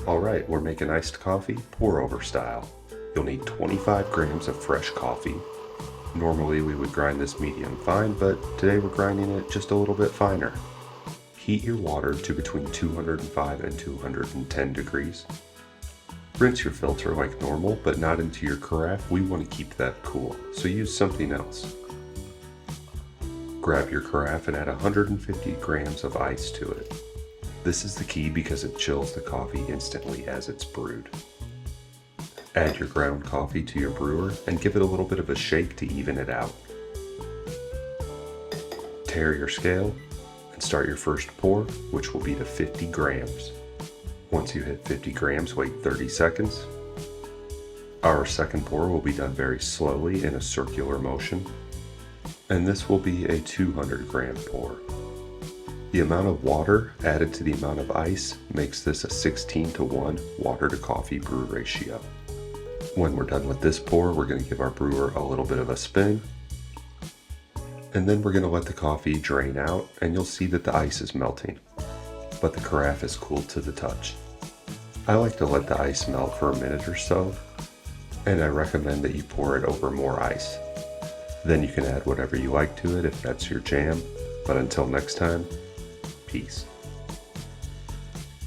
Alright, we're making iced coffee, pour over style. You'll need 25 grams of fresh coffee. Normally we would grind this medium fine, but today we're grinding it just a little bit finer. Heat your water to between 205 and 210 degrees. Rinse your filter like normal, but not into your carafe. We want to keep that cool, so use something else. Grab your carafe and add 150 grams of ice to it. This is the key because it chills the coffee instantly as it's brewed. Add your ground coffee to your brewer and give it a little bit of a shake to even it out. Tare your scale and start your first pour, which will be to 50 grams. Once you hit 50 grams, wait 30 seconds. Our second pour will be done very slowly in a circular motion, and this will be a 200 gram pour. The amount of water added to the amount of ice makes this a 16:1 water to coffee brew ratio. When we're done with this pour, we're going to give our brewer a little bit of a spin, and then we're going to let the coffee drain out, and you'll see that the ice is melting, but the carafe is cooled to the touch. I like to let the ice melt for a minute or so, and I recommend that you pour it over more ice. Then you can add whatever you like to it if that's your jam, but until next time, peace.